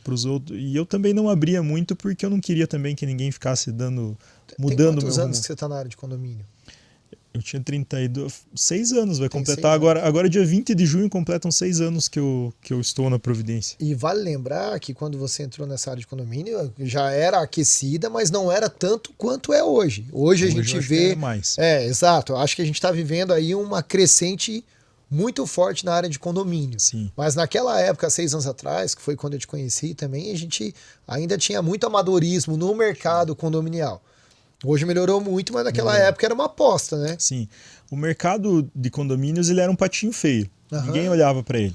pros outros. E eu também não abria muito porque eu não queria também que ninguém ficasse mudando Tem o meu quantos anos rumo. que você está na área de condomínio? Eu tinha 32, 6 anos, vai Tem completar 6 agora. anos. Agora, dia 20 de junho, completam 6 anos que eu estou na Providência. E vale lembrar que quando você entrou nessa área de condomínio, já era aquecida, mas não era tanto quanto é hoje. Hoje a Hoje eu gente acho que é vê. mais. É, exato. Acho que a gente está vivendo aí uma crescente muito forte na área de condomínio. Sim. Mas naquela época, 6 anos atrás, que foi quando eu te conheci também, a gente ainda tinha muito amadorismo no mercado condominial. Hoje melhorou muito, mas naquela Melhorou. época era uma aposta, né? Sim. O mercado de condomínios ele era um patinho feio. Ninguém Aham. olhava para ele.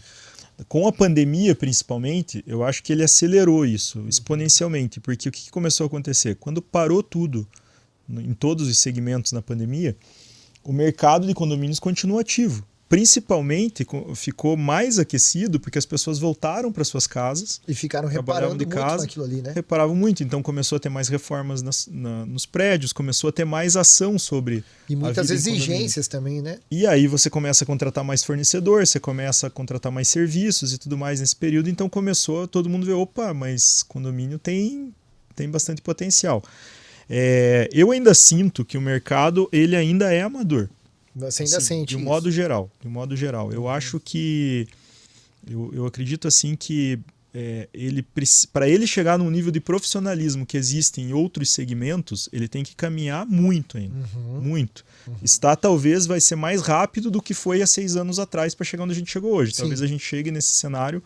Com a pandemia, principalmente, eu acho que ele acelerou isso exponencialmente, porque o que começou a acontecer? Quando parou tudo, em todos os segmentos na pandemia, o mercado de condomínios continua ativo. Principalmente ficou mais aquecido porque as pessoas voltaram para suas casas, E ficaram trabalhavam reparando de muito casa, naquilo ali, né? reparavam muito. Então começou a ter mais reformas nos prédios, começou a ter mais ação sobre E a muitas vida em condomínio. exigências também, né? E aí você começa a contratar mais fornecedor, você começa a contratar mais serviços e tudo mais nesse período. Então começou todo mundo ver, opa, mas condomínio tem bastante potencial. Eu ainda sinto que o mercado ele ainda é amador. Você ainda Assim, sente de um isso. modo geral. De um modo geral. Eu acho que. Eu acredito assim que para ele chegar num nível de profissionalismo que existe em outros segmentos, ele tem que caminhar muito ainda. Muito. Está talvez vai ser mais rápido do que foi há 6 anos atrás para chegar onde a gente chegou hoje. Sim. Talvez a gente chegue nesse cenário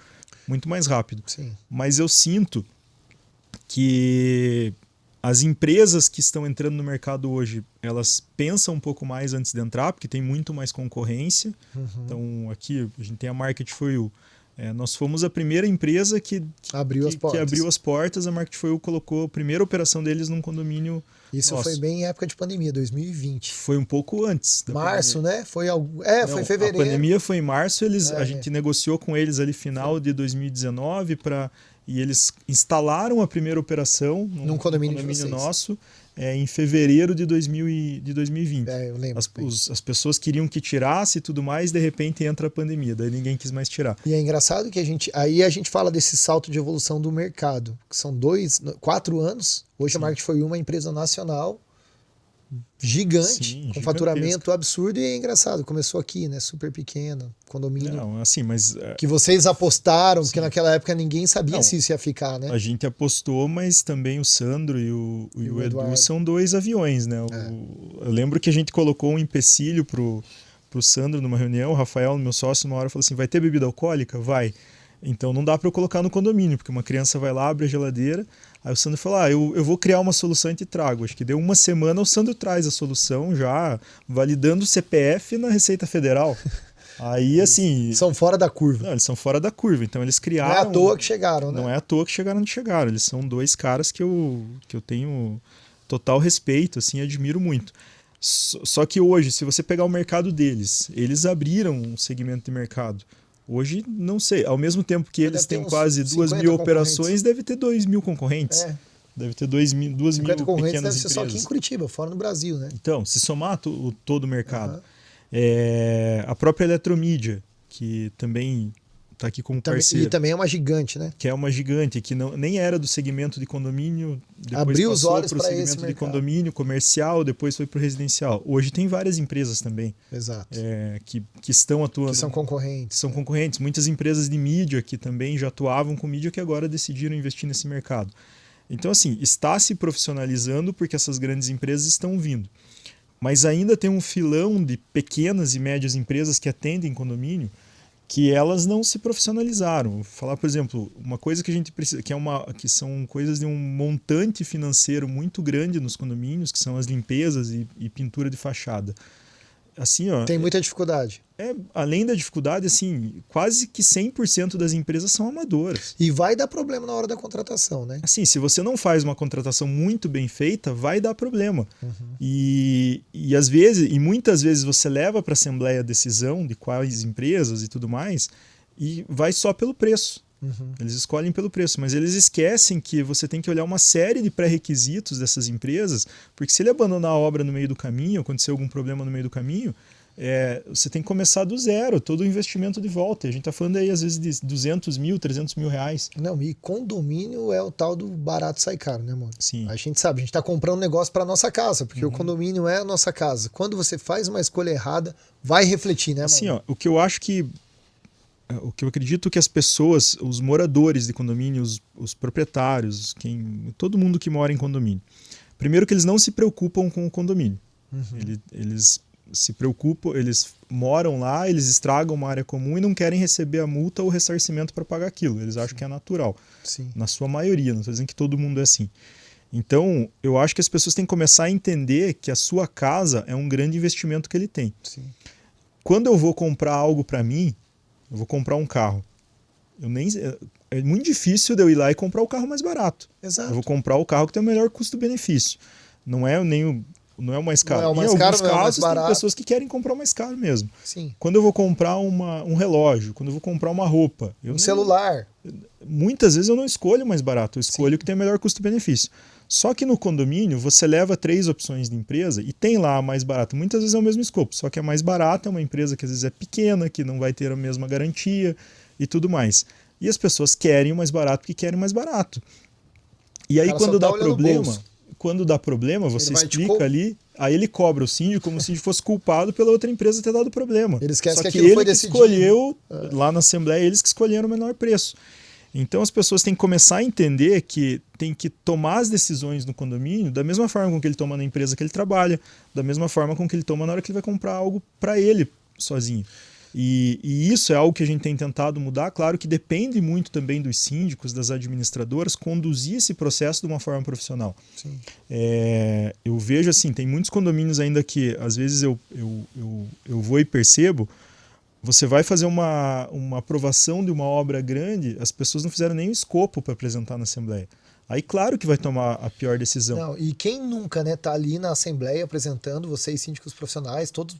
muito mais rápido. Sim. Mas eu sinto que as empresas que estão entrando no mercado hoje, elas pensam um pouco mais antes de entrar, porque tem muito mais concorrência. Então, aqui a gente tem a Market For You. Nós fomos a primeira empresa que Abriu as portas. abriu as portas. A Market For You colocou a primeira operação deles num condomínio Isso nosso. foi bem em época de pandemia, 2020. Foi um pouco antes da Março, pandemia. né? Foi foi Não, fevereiro. a pandemia foi em março. A gente negociou com eles ali final de 2019 e eles instalaram a primeira operação num condomínio nosso em fevereiro de 2020. Eu lembro. As pessoas queriam que tirasse e tudo mais, de repente entra a pandemia, daí ninguém quis mais tirar. E é engraçado que aí a gente fala desse salto de evolução do mercado, que são 4 anos. Hoje a Market foi uma empresa nacional gigante, com faturamento absurdo, e é engraçado, começou aqui, né, super pequeno, condomínio. Não, assim, mas que vocês apostaram, porque naquela época ninguém sabia se isso ia ficar, né? A gente apostou, mas também o Sandro e o Edu são 2 aviões, né? Eu lembro que a gente colocou um empecilho pro Sandro numa reunião, o Rafael, meu sócio, uma hora falou assim: vai ter bebida alcoólica? Vai. Então não dá para eu colocar no condomínio, porque uma criança vai lá, abre a geladeira. Aí o Sandro falou: eu vou criar uma solução e te trago. Acho que deu uma semana, o Sandro traz a solução já validando o CPF na Receita Federal. Aí, assim... São fora da curva. Não, eles são fora da curva. Então eles criaram... Não é à toa que chegaram, né? Não é à toa que chegaram onde chegaram. Eles são 2 caras que eu tenho total respeito, assim, admiro muito. Só que hoje, se você pegar o mercado deles, eles abriram um segmento de mercado. Hoje, não sei, ao mesmo tempo que eles têm quase 2 mil operações, deve ter 2 mil concorrentes. Deve ter 2 mil pequenas empresas. Deve ser só aqui em Curitiba, fora no Brasil, né? Então, se somar todo o mercado. A própria Eletromídia, que também está aqui como parceiro. E também é uma gigante, né? Que é uma gigante, que nem era do segmento de condomínio, depois abriu os olhos para o segmento de condomínio comercial, depois foi para o residencial. Hoje tem várias empresas também. Exato. Que estão atuando. Que são concorrentes. São concorrentes. Muitas empresas de mídia que também já atuavam com mídia que agora decidiram investir nesse mercado. Então, assim, está se profissionalizando porque essas grandes empresas estão vindo. Mas ainda tem um filão de pequenas e médias empresas que atendem condomínio que elas não se profissionalizaram. Vou falar, por exemplo, uma coisa que a gente precisa, que são coisas de um montante financeiro muito grande nos condomínios, que são as limpezas e pintura de fachada. Assim, ó, tem muita dificuldade. Além da dificuldade, assim, quase que 100% das empresas são amadoras. E vai dar problema na hora da contratação, né? Assim, se você não faz uma contratação muito bem feita, vai dar problema. E muitas vezes você leva para a Assembleia a decisão de quais empresas e tudo mais, e vai só pelo preço. Eles escolhem pelo preço, mas eles esquecem que você tem que olhar uma série de pré-requisitos dessas empresas, porque se ele abandonar a obra no meio do caminho, acontecer algum problema no meio do caminho, você tem que começar do zero, todo o investimento de volta. A gente está falando aí, às vezes, de 200 mil, 300 mil reais. Não, e condomínio é o tal do barato sai caro, né, mano? Sim. A gente sabe, a gente tá comprando um negócio para nossa casa, porque o condomínio é a nossa casa. Quando você faz uma escolha errada, vai refletir, né, mano? Assim, ó, o que eu acredito que as pessoas, os moradores de condomínio, os proprietários, todo mundo que mora em condomínio, primeiro que eles não se preocupam com o condomínio. Eles se preocupam, eles moram lá, eles estragam uma área comum e não querem receber a multa ou o ressarcimento para pagar aquilo. Eles acham que é natural. Sim. Na sua maioria, não estou dizendo que todo mundo é assim. Então, eu acho que as pessoas têm que começar a entender que a sua casa é um grande investimento que ele tem. Sim. Quando eu vou comprar algo para mim, eu vou comprar um carro. É muito difícil de eu ir lá e comprar o carro mais barato. Exato. Eu vou comprar o carro que tem o melhor custo-benefício. Não é o mais caro. Não é o mais em caro, alguns não é o mais casos, tem barato. pessoas que querem comprar o mais caro mesmo. Sim. Quando eu vou comprar um relógio, quando eu vou comprar uma roupa... Celular. Muitas vezes eu não escolho o mais barato, eu escolho o que tem o melhor custo-benefício. Só que no condomínio, você leva 3 opções de empresa e tem lá a mais barata. Muitas vezes é o mesmo escopo, só que a mais barata é uma empresa que às vezes é pequena, que não vai ter a mesma garantia e tudo mais. E as pessoas querem o mais barato porque querem o mais barato. E aí quando dá problema, você explica ali, aí ele cobra o síndico como se o síndico fosse culpado pela outra empresa ter dado problema. Ele esquece Só que que aquilo ele foi que decidido. escolheu, lá na Assembleia, eles que escolheram o menor preço. Então as pessoas têm que começar a entender que tem que tomar as decisões no condomínio da mesma forma com que ele toma na empresa que ele trabalha, da mesma forma com que ele toma na hora que ele vai comprar algo para ele sozinho. E isso é algo que a gente tem tentado mudar. Claro que depende muito também dos síndicos, das administradoras, conduzir esse processo de uma forma profissional. Sim. Eu vejo assim, tem muitos condomínios ainda que às vezes eu vou e percebo. Você vai fazer uma aprovação de uma obra grande, as pessoas não fizeram nem o escopo para apresentar na Assembleia. Aí, claro que vai tomar a pior decisão. Não, e quem nunca, né, tá ali na Assembleia apresentando, vocês síndicos profissionais, todos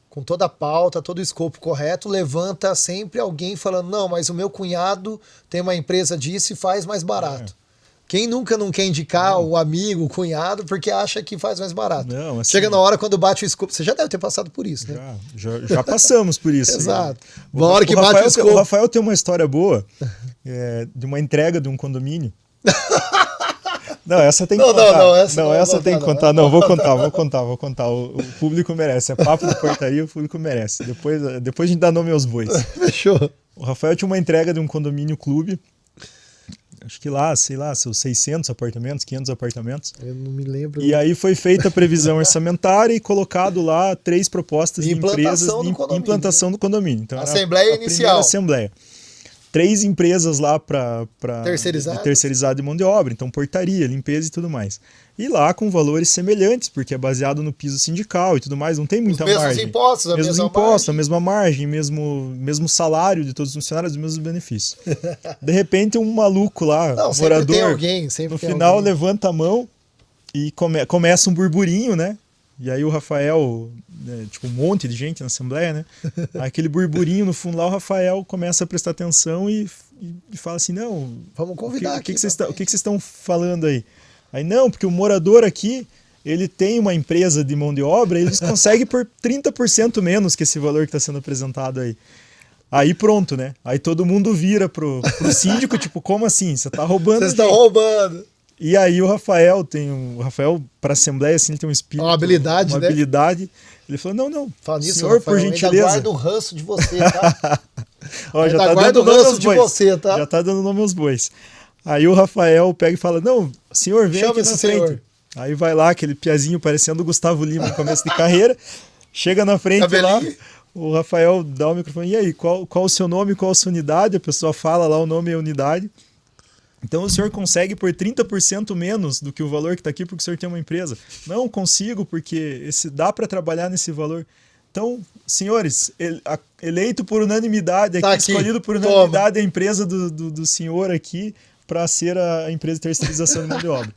com toda a pauta, todo o escopo correto, levanta sempre alguém falando, não, mas o meu cunhado tem uma empresa disso e faz mais barato. Quem nunca não quer indicar o amigo, o cunhado, porque acha que faz mais barato? Não, assim, chega na hora quando bate o escopo. Você já deve ter passado por isso, né? Já passamos por isso. Exato. Uma hora que bate o escopo. O Rafael tem uma história boa de uma entrega de um condomínio. Não, essa tem que contar. Essa tem que contar. Não, vou contar. O público merece. É papo de portaria, o público merece. Depois a gente dá nome aos bois. Fechou. O Rafael tinha uma entrega de um condomínio clube. Acho que lá, sei lá, seus 600 apartamentos, 500 apartamentos. Eu não me lembro. E aí foi feita a previsão orçamentária e colocado lá 3 propostas de empresas de implantação do condomínio. Então, Assembleia inicial. Assembleia. 3 empresas lá para terceirizar de mão de obra, então portaria, limpeza e tudo mais. E lá com valores semelhantes, porque é baseado no piso sindical e tudo mais, não tem muita margem. Mesmos impostos, a mesma margem, mesmo salário de todos os funcionários, os mesmos benefícios. De repente um maluco lá, morador, tem alguém, no final levanta a mão e começa um burburinho, né? E aí o Rafael, tipo um monte de gente na Assembleia, né? Aquele burburinho no fundo lá, o Rafael começa a prestar atenção e fala assim, não... Vamos convidar o que vocês estão falando aí? Aí não, porque o morador aqui, ele tem uma empresa de mão de obra e eles conseguem por 30% menos que esse valor que está sendo apresentado aí. Aí pronto, né? Aí todo mundo vira pro síndico, tipo, como assim? Você tá roubando? Vocês estão roubando! E aí o Rafael para a Assembleia, assim, ele tem um espírito, uma habilidade. Ele falou, não, fala nisso, senhor, Rafael, por gentileza. Eu guardo o ranço de você, tá? Ó, já tá dando nome aos bois. Você, tá? Já tá dando nome aos bois. Aí o Rafael pega e fala, não, senhor, vem aqui na frente. Senhor. Aí vai lá, aquele piazinho parecendo o Gustavo Lima no começo de carreira, chega na frente lá, o Rafael dá o microfone, e aí, qual o seu nome, qual a sua unidade? A pessoa fala lá o nome e a unidade. Então o senhor consegue por 30% menos do que o valor que está aqui porque o senhor tem uma empresa. Não consigo porque dá para trabalhar nesse valor. Então, senhores, eleito por unanimidade, tá aqui, escolhido por unanimidade a empresa do senhor aqui para ser a empresa de terceirização de mão de obra.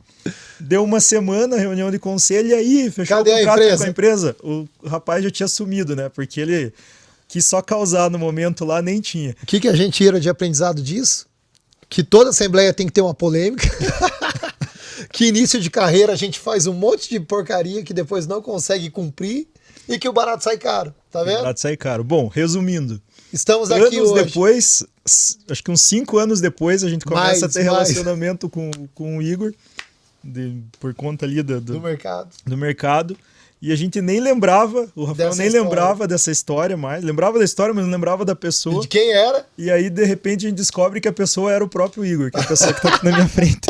Deu uma semana, reunião de conselho, e aí, fechou o contrato com a empresa. O rapaz já tinha sumido, né? Porque ele quis só causar no momento lá, nem tinha. O que a gente tira de aprendizado disso? Que toda Assembleia tem que ter uma polêmica. Que início de carreira a gente faz um monte de porcaria que depois não consegue cumprir. e que o barato sai caro, tá vendo? Barato sai caro. Bom, resumindo. Estamos aqui Anos hoje. depois, acho que uns 5 anos depois, a gente começa a ter relacionamento com o Igor, por conta ali do mercado. E a gente nem lembrava, o Rafael nem lembrava dessa história mais. Lembrava da história, mas não lembrava da pessoa. E de quem era? E aí, de repente, a gente descobre que a pessoa era o próprio Igor, que é a pessoa que tá aqui na minha frente.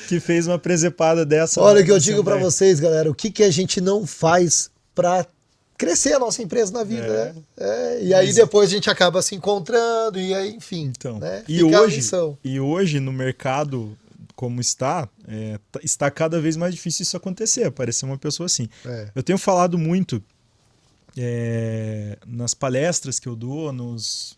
Que fez uma presepada dessa. Olha o que eu digo pra vocês, galera. O que a gente não faz pra crescer a nossa empresa na vida, né? E aí depois a gente acaba se encontrando, e aí, enfim. Então, né? E hoje, no mercado como está cada vez mais difícil isso acontecer, aparecer uma pessoa assim. Eu tenho falado muito nas palestras que eu dou, nos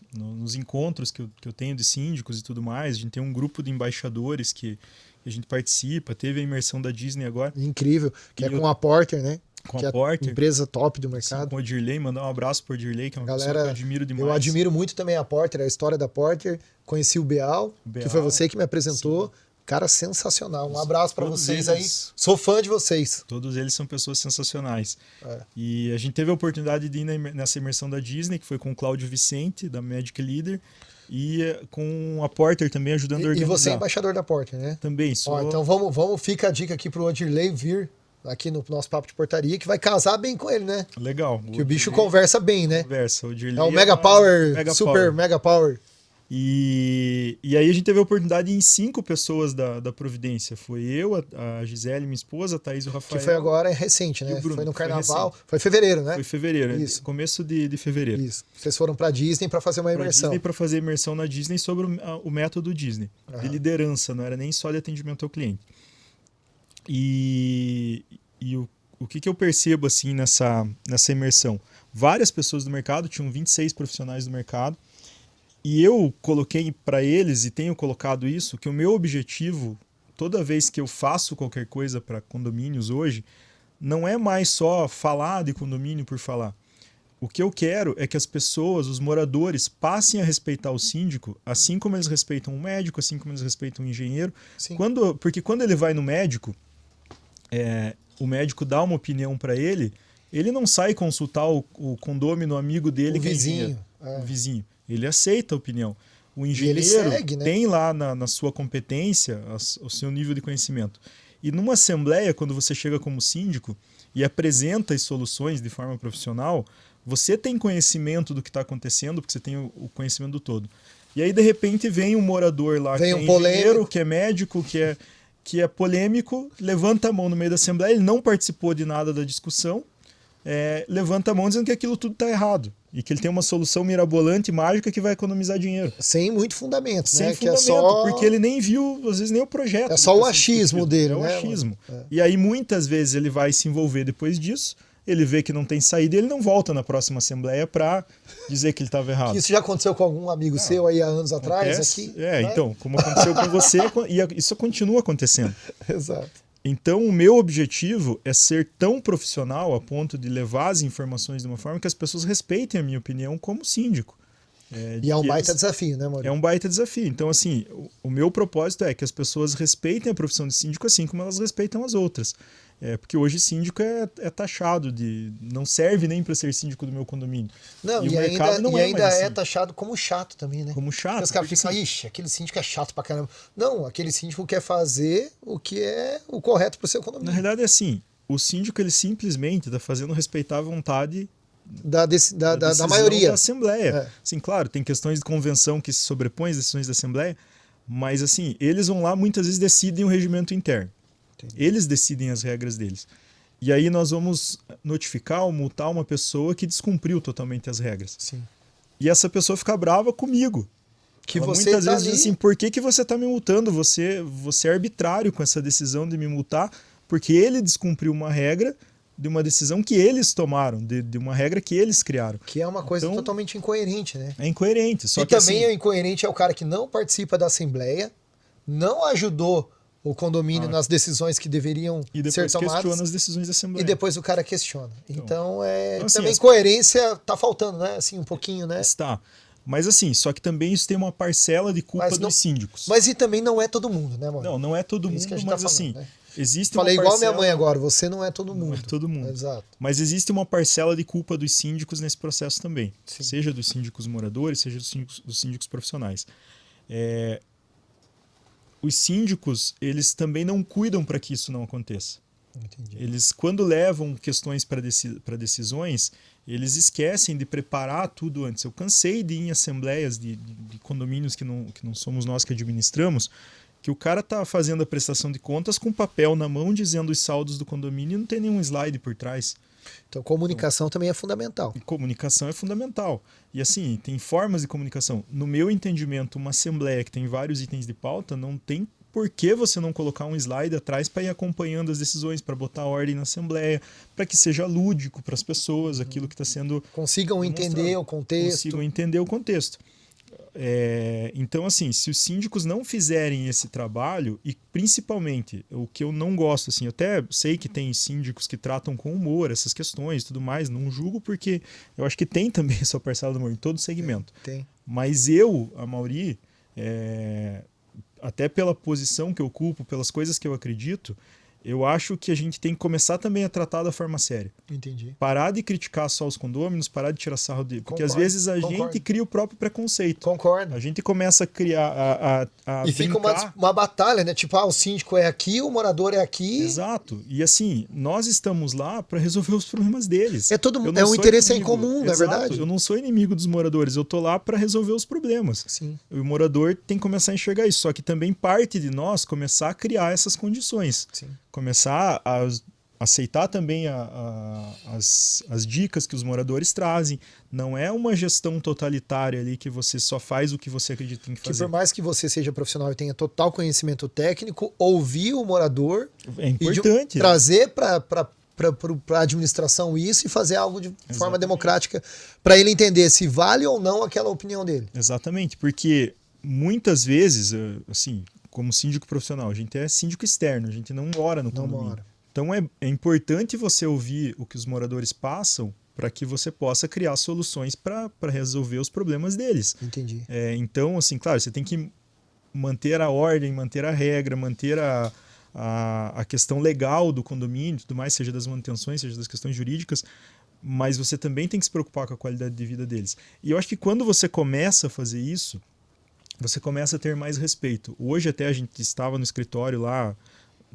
encontros que eu tenho de síndicos e tudo mais. A gente tem um grupo de embaixadores que a gente participa, teve a imersão da Disney agora. Incrível, que com a Porter, né? Com a Porter. Empresa top do mercado. Sim, com o Dirley, mandar um abraço pro Dirley, que é uma pessoa que eu admiro demais. Eu admiro muito também a Porter, a história da Porter. Conheci o Beal, que foi você que me apresentou. Sim. Cara, sensacional. Um abraço para vocês aí. Sou fã de vocês. Todos eles são pessoas sensacionais. E a gente teve a oportunidade de ir nessa imersão da Disney, que foi com o Cláudio Vicente, da Magic Leader, e com a Porter também ajudando a organizar. E você é embaixador da Porter, né? Também sou. Então fica a dica aqui pro Odirley vir aqui no nosso Papo de Portaria, que vai casar bem com ele, né? Legal. Que o bicho conversa bem, né? Conversa. O Dirley é o Mega Power, Super Mega Power. E aí a gente teve a oportunidade em 5 pessoas da Providência. Foi eu, a Gisele, minha esposa, a Thaís e o Rafael. Que foi agora recente, né? Bruno, foi no Carnaval. Foi fevereiro, né? Foi fevereiro, Isso. Começo de fevereiro. Isso. Vocês foram pra Disney para fazer uma imersão. Para fazer imersão na Disney sobre o método Disney. De liderança, não era nem só de atendimento ao cliente. E o que eu percebo assim nessa imersão? Várias pessoas do mercado, tinham 26 profissionais do mercado. E eu coloquei para eles, e tenho colocado isso, que o meu objetivo, toda vez que eu faço qualquer coisa para condomínios hoje, não é mais só falar de condomínio por falar. O que eu quero é que as pessoas, os moradores, passem a respeitar o síndico, assim como eles respeitam o médico, assim como eles respeitam o engenheiro. Porque quando ele vai no médico, o médico dá uma opinião para ele não sai consultar o condômino amigo dele, o vizinho. O vizinho. Ele aceita a opinião. O engenheiro segue, né? tem lá na sua competência o seu nível de conhecimento. E numa assembleia, quando você chega como síndico e apresenta as soluções de forma profissional, você tem conhecimento do que está acontecendo, porque você tem o conhecimento do todo. E aí, de repente, vem um morador lá, que é engenheiro, que é médico, que é polêmico, levanta a mão no meio da assembleia, ele não participou de nada da discussão, levanta a mão dizendo que aquilo tudo está errado. E que ele tem uma solução mirabolante, mágica, que vai economizar dinheiro. Sem muito fundamento, Sem né? fundamento, que é só... porque ele nem viu, às vezes, nem o projeto. É só o achismo dele, né? É o achismo. E aí, muitas vezes, ele vai se envolver depois disso, ele vê que não tem saída e ele não volta na próxima assembleia para dizer que ele estava errado. Isso já aconteceu com algum amigo seu aí há anos atrás? Aqui, né? Então, como aconteceu com você, e isso continua acontecendo. Exato. Então, o meu objetivo é ser tão profissional a ponto de levar as informações de uma forma que as pessoas respeitem a minha opinião como síndico. E é um baita desafio, né, Maurício? É um baita desafio. Então, assim, o meu propósito é que as pessoas respeitem a profissão de síndico assim como elas respeitam as outras. Porque hoje síndico é taxado de... Não serve nem para ser síndico do meu condomínio. Não, e ainda é taxado como chato também, né? Como chato. Porque os caras ficam, ixi, aquele síndico é chato pra caramba. Não, aquele síndico quer fazer o que é o correto pro seu condomínio. Na realidade é assim, o síndico ele simplesmente está fazendo respeitar a vontade da maioria. Da Assembleia. Assim, claro, tem questões de convenção que se sobrepõem às decisões da Assembleia, mas assim, eles vão lá, muitas vezes decidem o regimento interno. Eles decidem as regras deles. E aí nós vamos notificar ou multar uma pessoa que descumpriu totalmente as regras. Sim. E essa pessoa fica brava comigo. Que ela você muitas tá vezes diz assim, por que você está me multando? Você é arbitrário com essa decisão de me multar, porque ele descumpriu uma regra de uma decisão que eles tomaram, de uma regra que eles criaram. Que é uma coisa totalmente incoerente, né? É incoerente. Só e que também assim, incoerente é o cara que não participa da Assembleia, não ajudou o condomínio nas decisões que deveriam ser tomadas. E depois questiona as decisões da Assembleia. E depois o cara questiona. Então assim, também coerência tá faltando, né? Assim, um pouquinho, né? Está. Mas assim, só que também isso tem uma parcela de culpa dos síndicos. Mas e também não é todo mundo, né, mano? Não é todo mundo, mas assim, Existe Falei uma igual minha parcela- mãe agora, você não é todo mundo. Não é todo mundo. Exato. Mas existe uma parcela de culpa dos síndicos nesse processo também. Sim. Seja dos síndicos moradores, seja dos síndicos profissionais. Os síndicos, eles também não cuidam para que isso não aconteça. Entendi. Eles, quando levam questões para decisões, eles esquecem de preparar tudo antes. Eu cansei de ir em assembleias de condomínios que não somos nós que administramos, que o cara tá fazendo a prestação de contas com papel na mão, dizendo os saldos do condomínio e não tem nenhum slide por trás. Então, comunicação também é fundamental. E comunicação é fundamental. E assim, tem formas de comunicação. No meu entendimento, uma assembleia que tem vários itens de pauta, não tem por que você não colocar um slide atrás para ir acompanhando as decisões, para botar ordem na assembleia, para que seja lúdico para as pessoas, aquilo que está sendo... Consigam entender o contexto. Consigam entender o contexto. Então, assim, se os síndicos não fizerem esse trabalho, e principalmente, o que eu não gosto, assim, eu até sei que tem síndicos que tratam com humor essas questões e tudo mais, não julgo porque eu acho que tem também a sua parcela do humor em todo segmento. Tem. Mas eu, a Mauri, até pela posição que eu ocupo, pelas coisas que eu acredito, eu acho que a gente tem que começar também a tratar da forma séria. Entendi. Parar de criticar só os condôminos, parar de tirar sarro de... Porque às Concordo, vezes a gente cria o próprio preconceito. Concordo. A gente começa a criar... E fica uma batalha, né? Tipo, o síndico é aqui, o morador é aqui. Exato. E assim, nós estamos lá para resolver os problemas deles. Um interesse em comum, não é Exato. verdade? Eu não sou inimigo dos moradores, eu tô lá para resolver os problemas. Sim. O morador tem que começar a enxergar isso. Só que também parte de nós começar a criar essas condições. Sim. Começar a aceitar também as dicas que os moradores trazem. Não é uma gestão totalitária ali que você só faz o que você acredita que tem que fazer. Que por mais que você seja profissional e tenha total conhecimento técnico, ouvir o morador é importante. Trazer para a administração isso e fazer algo de forma democrática para ele entender se vale ou não aquela opinião dele. Exatamente, porque muitas vezes, assim, como síndico profissional, a gente é síndico externo, a gente não mora no condomínio. Então é importante você ouvir o que os moradores passam para que você possa criar soluções para resolver os problemas deles. Entendi. Então, assim, claro, você tem que manter a ordem, manter a regra, manter a questão legal do condomínio, tudo mais, seja das manutenções, seja das questões jurídicas, mas você também tem que se preocupar com a qualidade de vida deles. E eu acho que quando você começa a fazer isso, você começa a ter mais respeito. Hoje até a gente estava no escritório lá,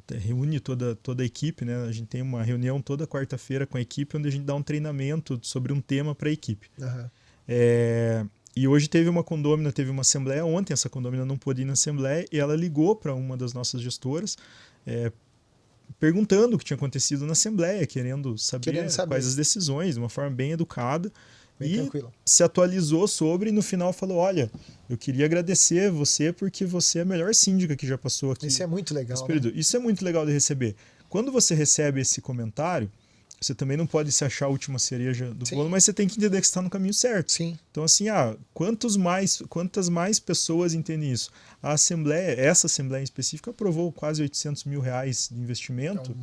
reúne toda a equipe, né? A gente tem uma reunião toda quarta-feira com a equipe, onde a gente dá um treinamento sobre um tema para a equipe. Uhum. E hoje teve uma condômina, teve uma assembleia ontem, essa condômina não pôde ir na assembleia, e ela ligou para uma das nossas gestoras, perguntando o que tinha acontecido na assembleia, querendo saber quais as decisões, de uma forma bem educada. Bem tranquilo. Se atualizou sobre e no final falou, olha, eu queria agradecer você porque você é a melhor síndica que já passou aqui. Isso é muito legal, né? Isso é muito legal de receber. Quando você recebe esse comentário, você também não pode se achar a última cereja do bolo, mas você tem que entender que você está no caminho certo. Sim. Então assim, quantas mais pessoas entendem isso? Essa assembleia em específico aprovou quase R$800 mil de investimento.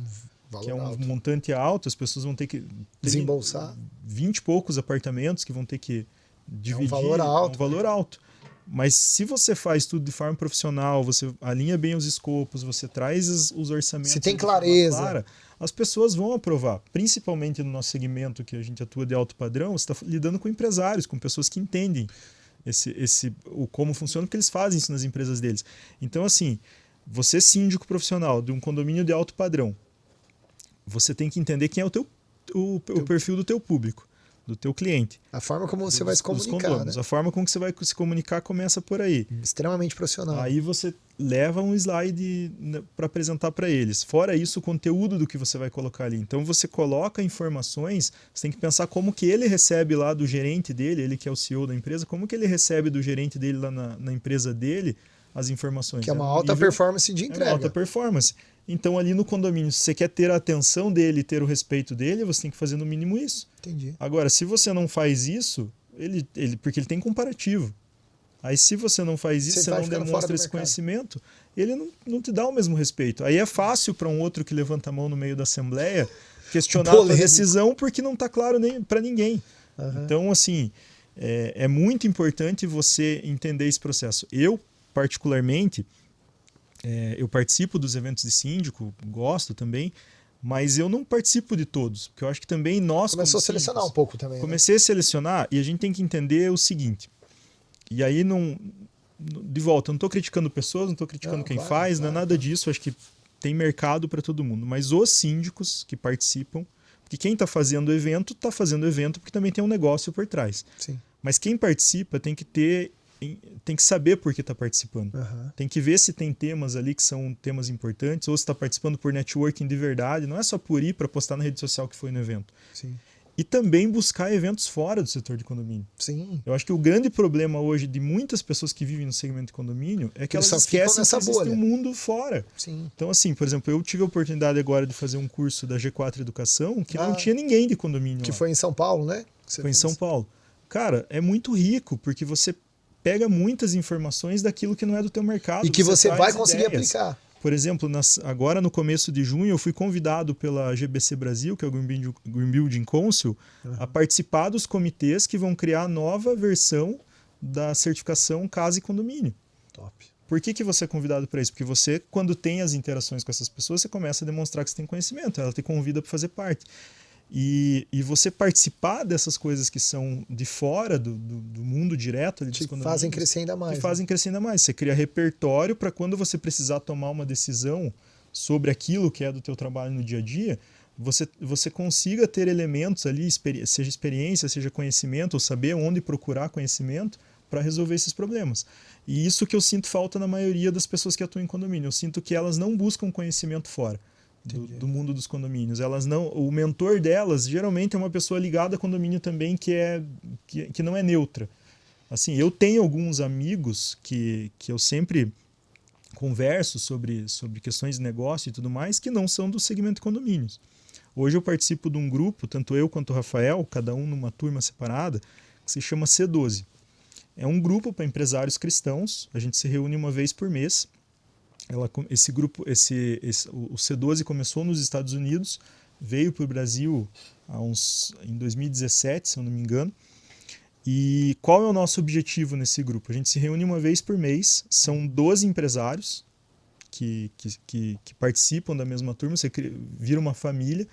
Que é um montante alto, as pessoas vão ter que desembolsar 20 e poucos apartamentos que vão ter que dividir. É um valor alto. Alto. Mas se você faz tudo de forma profissional, você alinha bem os escopos, você traz os orçamentos. Se tem clareza. Clara, as pessoas vão aprovar. Principalmente no nosso segmento que a gente atua de alto padrão, você está lidando com empresários, com pessoas que entendem como funciona, porque eles fazem isso nas empresas deles. Então, assim, você síndico profissional de um condomínio de alto padrão, você tem que entender quem é o perfil do teu público, do teu cliente. A forma como você vai se comunicar. Né? A forma como você vai se comunicar começa por aí. Extremamente profissional. Aí você leva um slide para apresentar para eles. Fora isso, o conteúdo do que você vai colocar ali. Então você coloca informações, você tem que pensar como que ele recebe lá do gerente dele, ele que é o CEO da empresa, como que ele recebe do gerente dele lá na empresa dele as informações. Que é uma alta performance de entrega. É uma alta performance. Então, ali no condomínio, se você quer ter a atenção dele, ter o respeito dele, você tem que fazer no mínimo isso. Entendi. Agora, se você não faz isso, porque ele tem comparativo. Aí, se você não faz isso, você não demonstra esse conhecimento, ele não te dá o mesmo respeito. Aí é fácil para um outro que levanta a mão no meio da assembleia questionar a decisão porque não está claro nem para ninguém. Uhum. Então, assim, é muito importante você entender esse processo. Eu, particularmente, eu participo dos eventos de síndico, gosto também, mas eu não participo de todos, porque eu acho que também nós... Começou a selecionar um pouco também, Comecei a selecionar e a gente tem que entender o seguinte, e aí de volta, eu não estou criticando pessoas, não estou criticando quem faz, não é nada disso, eu acho que tem mercado para todo mundo, mas os síndicos que participam, porque quem está fazendo o evento porque também tem um negócio por trás. Sim. Mas quem participa tem que saber por que está participando. Tem que ver se tem temas ali que são temas importantes, ou se está participando por networking de verdade, não é só por ir para postar na rede social que foi no evento. Sim. E também buscar eventos fora do setor de condomínio. Sim. Eu acho que o grande problema hoje de muitas pessoas que vivem no segmento de condomínio é que elas só esquecem nessa que existe bolha. um mundo fora. Sim. Então, assim, por exemplo, eu tive a oportunidade agora de fazer um curso da G4 Educação que não tinha ninguém de condomínio Que lá. foi em São Paulo, né? Foi em São Paulo. Cara, é muito rico, porque você pega muitas informações daquilo que não é do teu mercado. E que você vai traz conseguir ideias. aplicar. Por exemplo, agora no começo de junho, eu fui convidado pela GBC Brasil, que é o Green Building Council, a participar dos comitês que vão criar a nova versão da certificação Casa e Condomínio. Top. Por que você é convidado para isso? Porque você, quando tem as interações com essas pessoas, você começa a demonstrar que você tem conhecimento, ela te convida para fazer parte. E você participar dessas coisas que são de fora do mundo direto ali dos condomínios, fazem crescer ainda mais. Que fazem crescer ainda mais. Você cria repertório para quando você precisar tomar uma decisão sobre aquilo que é do teu trabalho no dia a dia, você consiga ter elementos ali, seja experiência, seja conhecimento, ou saber onde procurar conhecimento para resolver esses problemas. E isso que eu sinto falta na maioria das pessoas que atuam em condomínio. Eu sinto que elas não buscam conhecimento fora. Do mundo dos condomínios. O mentor delas geralmente é uma pessoa ligada a condomínio também que não é neutra. Assim, eu tenho alguns amigos que eu sempre converso sobre questões de negócio e tudo mais, que não são do segmento de condomínios. Hoje eu participo de um grupo, tanto eu quanto o Rafael, cada um numa turma separada, que se chama C12. É um grupo para empresários cristãos, a gente se reúne uma vez por mês. Esse grupo, o C12 começou nos Estados Unidos, veio para o Brasil em 2017, se eu não me engano. E qual é o nosso objetivo nesse grupo? A gente se reúne uma vez por mês, são 12 empresários que participam da mesma turma, você vira uma família,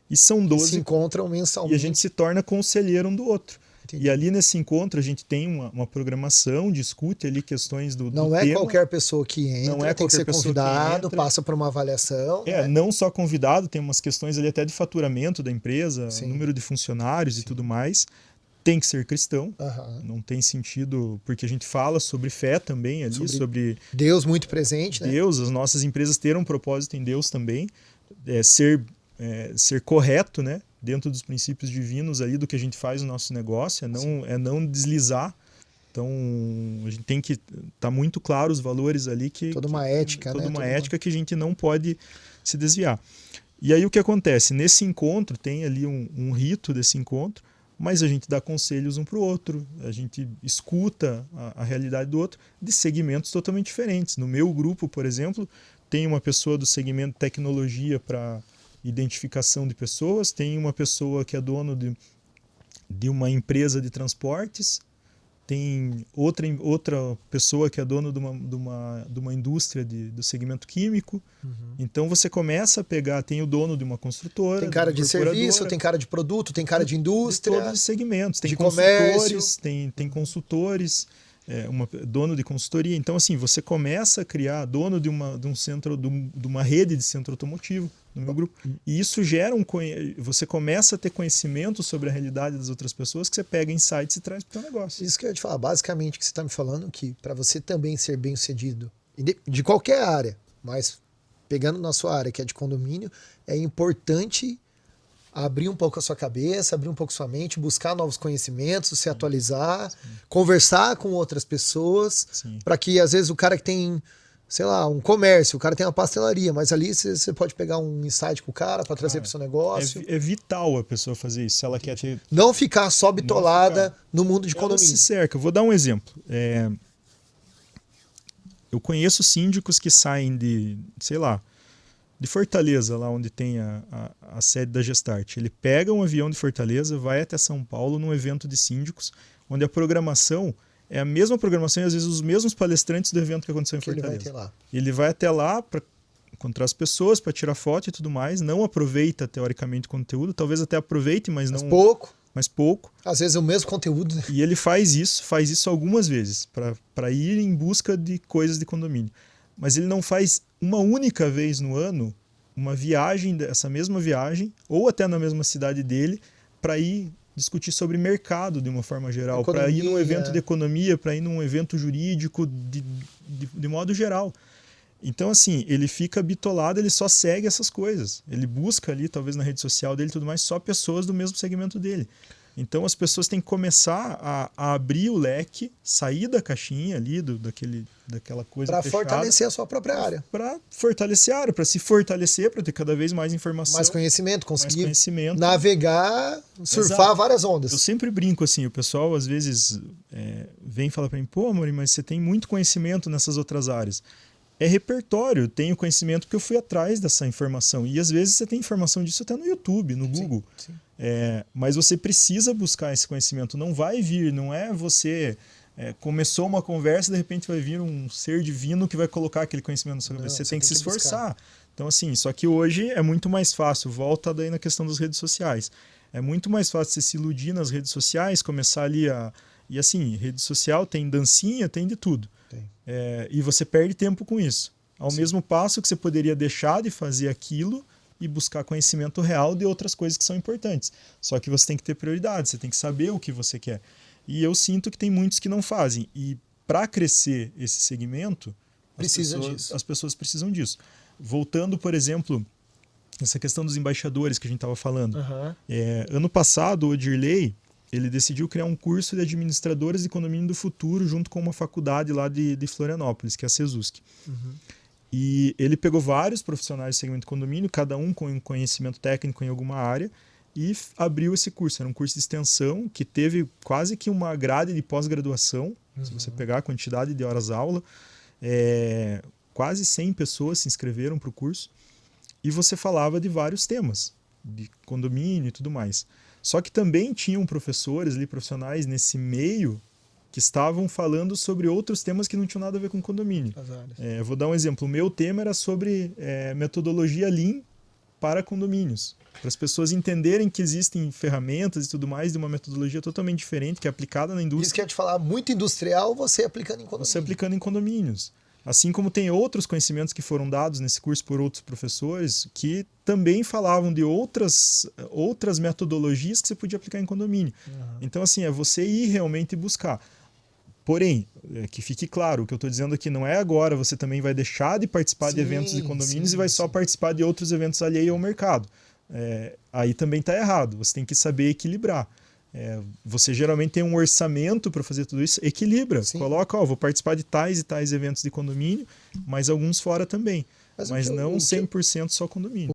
e são 12 se encontram mensalmente. E a gente se torna conselheiro um do outro. Entendi. E ali nesse encontro a gente tem uma programação, discute ali questões do Não do é tema. Qualquer pessoa que entra, Não é tem que ser qualquer pessoa convidado, que entra. passa por uma avaliação. Não só convidado, tem umas questões ali até de faturamento da empresa, Sim. número de funcionários e tudo mais. Tem que ser cristão, não tem sentido, porque a gente fala sobre fé também ali, sobre Deus muito presente, né? Deus, as nossas empresas terem um propósito em Deus também, ser correto, né? Dentro dos princípios divinos ali do que a gente faz no nosso negócio, não deslizar. Então, a gente tem que estar muito claro os valores ali toda uma ética, toda né? uma ética que a gente não pode se desviar. E aí o que acontece? Nesse encontro, tem ali um rito desse encontro, mas a gente dá conselhos um para o outro, a gente escuta a realidade do outro de segmentos totalmente diferentes. No meu grupo, por exemplo, tem uma pessoa do segmento tecnologia para identificação de pessoas, tem uma pessoa que é dono de uma empresa de transportes, tem outra pessoa que é dono de uma indústria do segmento químico. Então você começa a pegar, tem o dono de uma construtora, tem cara de serviço, tem cara de produto, tem cara de indústria, de todos os segmentos, tem de consultores, tem consultores, dono de consultoria. Então assim, você começa a criar dono de um centro, de uma rede de centro automotivo no meu grupo. E isso gera você começa a ter conhecimento sobre a realidade das outras pessoas, que você pega insights e traz para o teu negócio. Isso que eu ia te falar, basicamente, que você está me falando, que para você também ser bem sucedido, de qualquer área, mas pegando na sua área, que é de condomínio, é importante abrir um pouco a sua cabeça, abrir um pouco a sua mente, buscar novos conhecimentos, se atualizar, conversar com outras pessoas, para que às vezes o cara que tem, sei lá, um comércio, o cara tem uma pastelaria, mas ali você pode pegar um insight com o cara para trazer para o seu negócio. É vital a pessoa fazer isso, se ela quer ter... Não ficar só bitolada no mundo de condomínio. Ela se cerca. Eu vou dar um exemplo. Eu conheço síndicos que saem de, sei lá, de Fortaleza, lá onde tem a sede da Gestart. Ele pega um avião de Fortaleza, vai até São Paulo num evento de síndicos, onde a programação é a mesma programação e às vezes os mesmos palestrantes do evento que aconteceu em Que ele vai Fortaleza. ter lá. Ele vai até lá para encontrar as pessoas, para tirar foto e tudo mais, não aproveita teoricamente o conteúdo, talvez até aproveite, mas Mas não, pouco. mas pouco. Às vezes é o mesmo conteúdo, né? E ele faz isso algumas vezes, para ir em busca de coisas de condomínio. Mas ele não faz uma única vez no ano uma viagem, essa mesma viagem, ou até na mesma cidade dele, para ir discutir sobre mercado de uma forma geral, para ir num evento de economia, para ir num evento jurídico, de modo geral. Então, assim, ele fica bitolado, ele só segue essas coisas. Ele busca ali, talvez na rede social dele e tudo mais, só pessoas do mesmo segmento dele. Então, as pessoas têm que começar a abrir o leque, sair da caixinha ali, daquela coisa para fechada. Para fortalecer a sua própria área. Para fortalecer a área, para se fortalecer, para ter cada vez mais informação. Mais conhecimento, conseguir conhecimento. Navegar, surfar Exato. várias ondas. Eu sempre brinco assim, o pessoal às vezes vem falar para mim, pô, Amorim, mas você tem muito conhecimento nessas outras áreas. É repertório, eu tenho conhecimento porque eu fui atrás dessa informação. E às vezes você tem informação disso até no YouTube, no Google. Sim. Mas você precisa buscar esse conhecimento. Não vai vir, não é você... começou uma conversa e de repente vai vir um ser divino que vai colocar aquele conhecimento na sua cabeça. Você tem que se esforçar. Então, assim, só que hoje é muito mais fácil. Volta daí na questão das redes sociais. É muito mais fácil você se iludir nas redes sociais, começar ali a... E assim, rede social tem dancinha, tem de tudo. E você perde tempo com isso. Ao mesmo passo que você poderia deixar de fazer aquilo e buscar conhecimento real de outras coisas que são importantes. Só que você tem que ter prioridade, você tem que saber o que você quer. E eu sinto que tem muitos que não fazem. E para crescer esse segmento, as pessoas precisam disso. Voltando, por exemplo, essa questão dos embaixadores que a gente estava falando. Ano passado, o Dirley, ele decidiu criar um curso de administradores de condomínio do futuro junto com uma faculdade lá de Florianópolis, que é a Sesusc. E ele pegou vários profissionais do segmento de condomínio, cada um com conhecimento técnico em alguma área, e abriu esse curso. Era um curso de extensão que teve quase que uma grade de pós-graduação. Se você pegar a quantidade de horas-aula, quase 100 pessoas se inscreveram para o curso. E você falava de vários temas, de condomínio e tudo mais. Só que também tinham professores ali, profissionais nesse meio, que estavam falando sobre outros temas que não tinham nada a ver com condomínio. Vou dar um exemplo. O meu tema era sobre metodologia Lean para condomínios. Para as pessoas entenderem que existem ferramentas e tudo mais de uma metodologia totalmente diferente, que é aplicada na indústria. Isso que eu ia te falar, muito industrial, você aplicando em condomínios. Você aplicando em condomínios. Assim como tem outros conhecimentos que foram dados nesse curso por outros professores que também falavam de outras metodologias que você podia aplicar em condomínio. Então, assim, é você ir realmente buscar. Porém, que fique claro, o que eu estou dizendo aqui não é agora você também vai deixar de participar de eventos de condomínios e vai só participar de outros eventos alheios ao mercado. Aí também está errado, você tem que saber equilibrar. Você geralmente tem um orçamento para fazer tudo isso, equilibra, coloca, vou participar de tais e tais eventos de condomínio, mas alguns fora também, mas não 100% só condomínio.